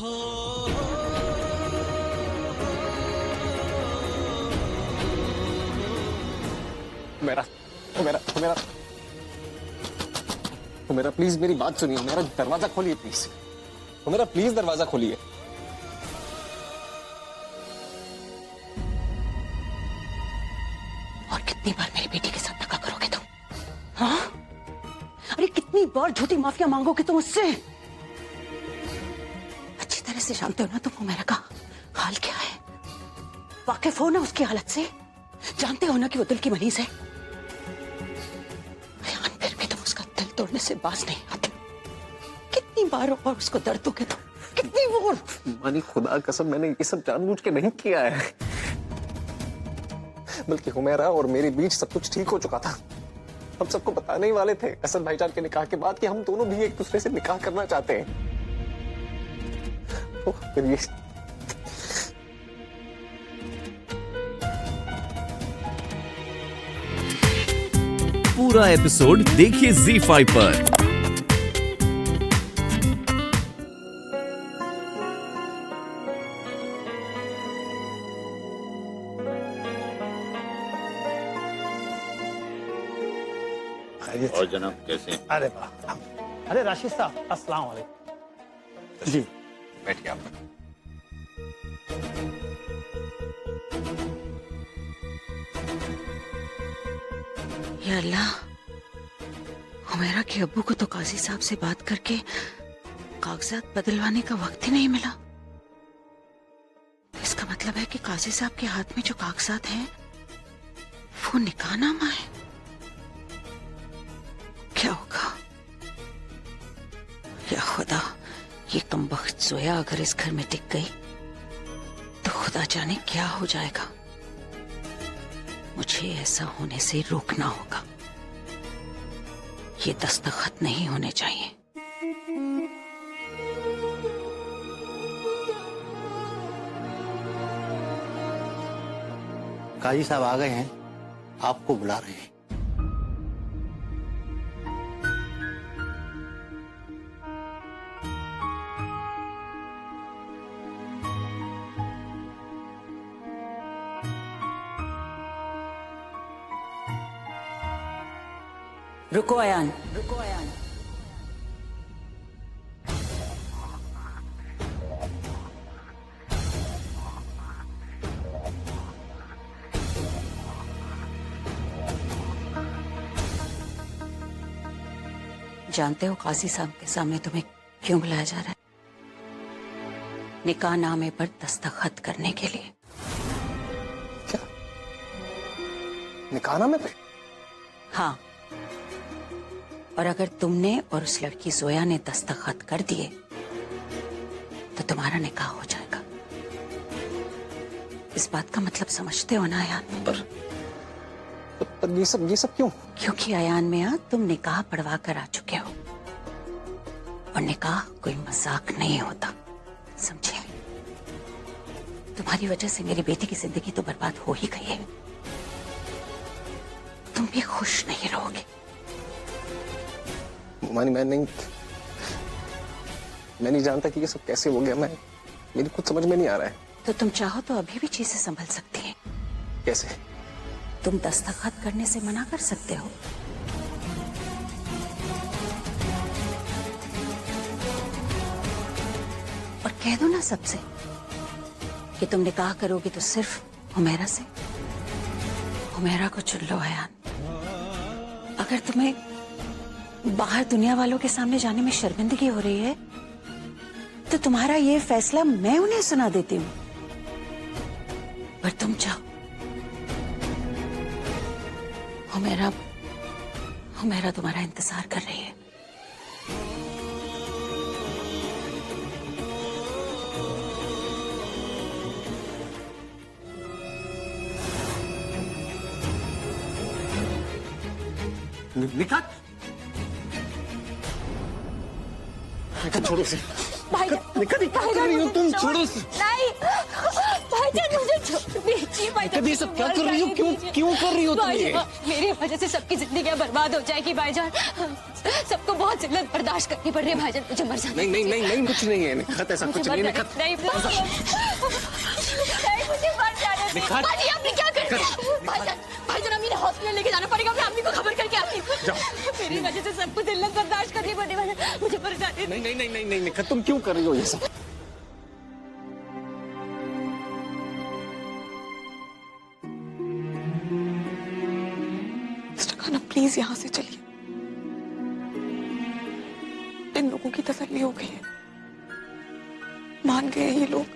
मेरा मेरा प्लीज मेरी बात सुनिए। मेरा दरवाजा खोलिए प्लीज। मेरा प्लीज दरवाजा खोलिए। और कितनी बार मेरी बेटी के साथ धक्का करोगे तुम? हाँ? अरे कितनी बार झूठी माफिया मांगोगे तुम उससे? अच्छी तरह से जानते हो ना तुम मेरा का हाल क्या है? वाकिफ हो ना उसकी हालत से? जानते हो ना कि वो दिल की मरीज है? फिर भी तुम उसका दिल तोड़ने से बाज नहीं आते। कितनी बार और उसको दर्द दोगे तुम? कितनी बार? मानी खुदा कसम मैंने ये सब जानबूझ के नहीं किया है, बल्कि हुमैरा और मेरे बीच सब कुछ ठीक हो चुका था। हम सबको बताने ही वाले थे असद भाईजान के निकाह के बाद कि हम दोनों भी एक दूसरे से निकाह करना चाहते हैं। तो फिर ये पूरा एपिसोड देखिए ZEE5 पर। और जनाब कैसे हैं? अरे वाह, अरे राशिद साहब अस्सलाम वालेकुम। जी बैठिए आप। या अल्लाह, हुमैरा के अब्बू को तो काजी साहब से बात करके कागजात बदलवाने का वक्त ही नहीं मिला। इसका मतलब है कि काजी साहब के हाथ में जो कागजात हैं वो निकाहनामा है। क्या होगा? या खुदा, ये कमबख्त जोया अगर इस घर में टिक गई तो खुदा जाने क्या हो जाएगा। मुझे ऐसा होने से रोकना होगा। ये दस्तखत नहीं होने चाहिए। काजी साहब आ गए हैं, आपको बुला रहे हैं। रुको अयान, रुको अयान। जानते हो काजी साहब के सामने तुम्हें क्यों बुलाया जा रहा है? निकाह नामे पर दस्तखत करने के लिए। क्या निकाहनामे पे? हाँ, और अगर तुमने और उस लड़की जोया ने दस्तखत कर दिए तो तुम्हारा निकाह हो जाएगा। इस बात का मतलब समझते हो ना अयान? पर ये सब क्यों? क्योंकि अयान मियां, तुम निकाह पढ़वा कर आ चुके हो और निकाह कोई मजाक नहीं होता, समझे? तुम्हारी वजह से मेरी बेटी की जिंदगी तो बर्बाद हो ही गई है। तुम भी खुश नहीं रहोगे। मानी मैं नहीं जानता कि ये सब कैसे हो गया। मेरी कुछ समझ में नहीं आ रहा है। तो तुम चाहो तो अभी भी चीजें संभल सकती हैं। कैसे? तुम दस्तखत करने से मना कर सकते हो। और कह दो ना सबसे कि तुम निकाह करोगे तो सिर्फ हुमैरा से। हुमैरा को चुन लो अयान। अगर तुम्हें बाहर दुनिया वालों के सामने जाने में शर्मिंदगी हो रही है तो तुम्हारा ये फैसला मैं उन्हें सुना देती हूँ। पर तुम जाओ, हुमैरा तुम्हारा इंतजार कर रही है। निकाह छोड़ो से। भाई निकाह कर रही हो तुम? छोड़ो से। नहीं। भाईजान मुझे छोड़ दीजिए भाईजान। ये सब क्या कर रही हो? क्यों कर रही हो तुम ये? मेरी वजह से सबकी जिंदगी बर्बाद हो जाएगी भाईजान। सबको बहुत जिल्लत बर्दाश्त करनी पड़ रही है भाईजान, मुझे मर जाना। नहीं कुछ नहीं है निखात, ऐसा कुछ नहीं है निखात। नहीं मुझे मर जाने दो। निखात। भाजी आपने क्या कर दिया? भाईजान अम्मी ने हॉस्पिटल लेके जाना पड़ेगा, मैं अम्मी को खबर करके आती हूँ। मेरी वजह से सबको जिल्लत बर्दाश्त करनी पड़नी है, मुझे मर जाने दो। नहीं निखात, तुम क्यों कर रही हो ये सब? मिस्टर खान प्लीज यहाँ से चलिए, इन लोगों की तसल्ली हो गई है, मान गए हैं ये लोग,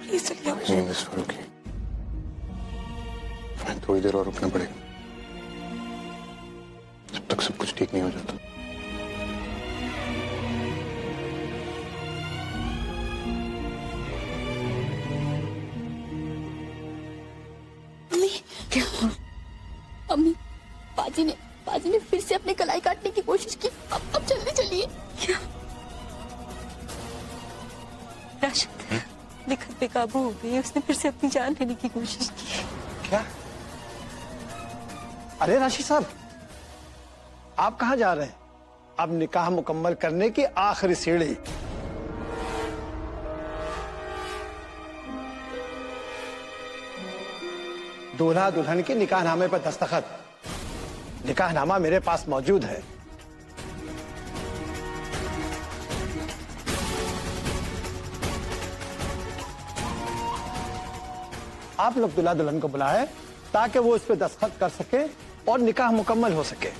प्लीज चलिए। नहीं मिस फारूकी, थोड़ी देर और रुकना पड़ेगा, जब तक सब कुछ ठीक नहीं हो जाता। अम्मी क्या? अम्मी बाजी ने फिर से अपनी कलाई काटने की कोशिश की। अब जल्दी चलिए। क्या? राशिद, निखत बेकाबू हो गई, उसने फिर से अपनी जान लेने की कोशिश की। क्या? अरे राशिद साहब, आप कहाँ जा रहे हैं? अब निकाह मुकम्मल करने की आखिरी सीढ़ी। दूल्हा दुल्हन के निकाहनामे पर दस्तखत। निकाहनामा मेरे पास मौजूद है। आप लोग दूल्हा दुल्हन को बुलाएं ताकि वो इस पे दस्तखत कर सके और निकाह मुकम्मल हो सके।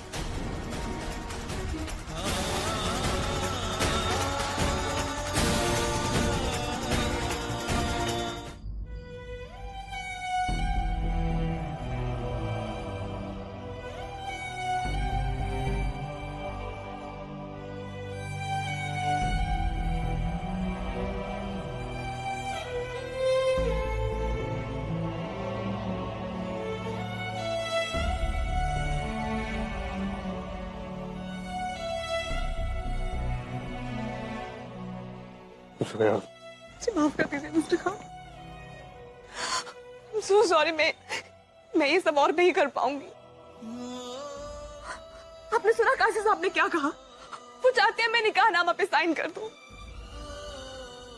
मुझे माफ कर दीजिए mister Khan, I'm so sorry, मैं ये सब और नहीं कर पाऊंगी। आपने सुना काशी साहब ने क्या कहा? वो चाहते हैं मैं निकाहनामा पे साइन कर दूं।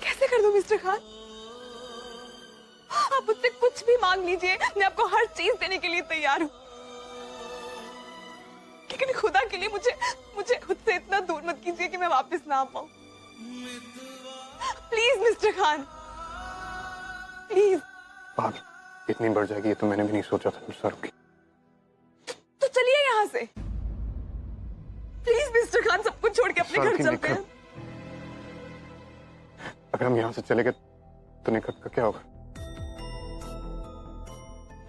कैसे कर दूं मिस्टर खान? आप मुझसे कुछ भी मांग लीजिए, मैं आपको हर चीज देने के लिए तैयार हूं, लेकिन खुदा के लिए मुझे खुद से इतना दूर मत कीजिए कि मैं वापस ना आ पाऊं। Please mister Khan, please. बात इतनी बढ़ जाएगी ये तो मैंने भी नहीं सोचा था मिस फारूकी। तो चलिए यहाँ से प्लीज मिस्टर खान, सब कुछ छोड़ के अपने घर चलते हैं। अगर हम यहाँ से चले गए तो निखत का क्या होगा?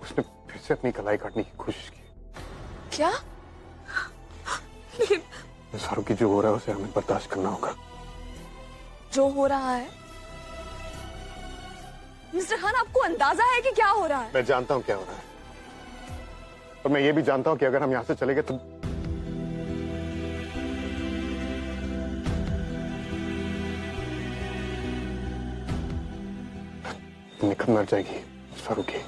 उसने फिर से अपनी कलाई काटने की कोशिश की। क्या? लेकिन मिस फारूकी, जो हो रहा है उसे हमें बर्दाश्त करना होगा। जो हो रहा है मिस्टर खान, आपको अंदाजा है कि क्या हो रहा है? मैं जानता हूँ क्या हो रहा है, और मैं ये भी जानता हूँ कि अगर हम यहाँ से चले गए तो निखत मर जाएगी मिस फारूकी।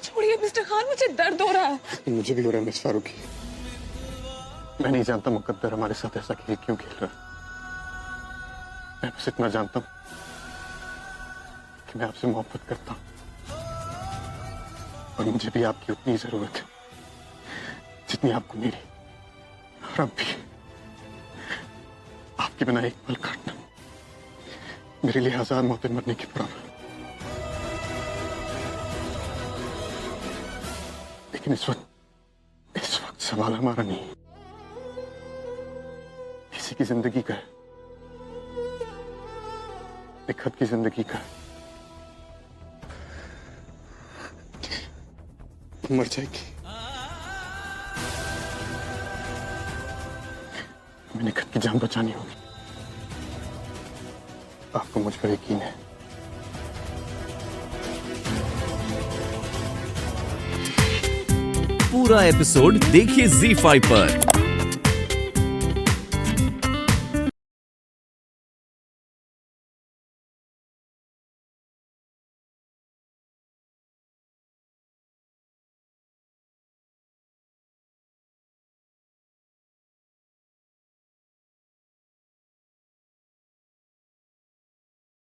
छोड़िए मिस्टर खान, मुझे दर्द हो रहा है। मुझे भी हो रहा है मिस फारूकी। मैं नहीं जानता मुकद्दर हमारे साथ ऐसा क्यों खेल रहा है। मैं बस इतना जानता हूं कि मैं आपसे मोहब्बत करता हूं, और मुझे भी आपकी उतनी जरूरत है जितनी आपको मेरी। और अब भी आपके बिना एक पल काटना मेरे लिए 1000 मौतें मरने के बराबर। लेकिन इस वक्त सवाल हमारा नहीं, किसी की जिंदगी का है, निखत की जिंदगी का है। मर जाएगी, हमें निखत की जान बचानी होगी। आपको मुझ पर यकीन है? पूरा एपिसोड देखिए ZEE5 पर।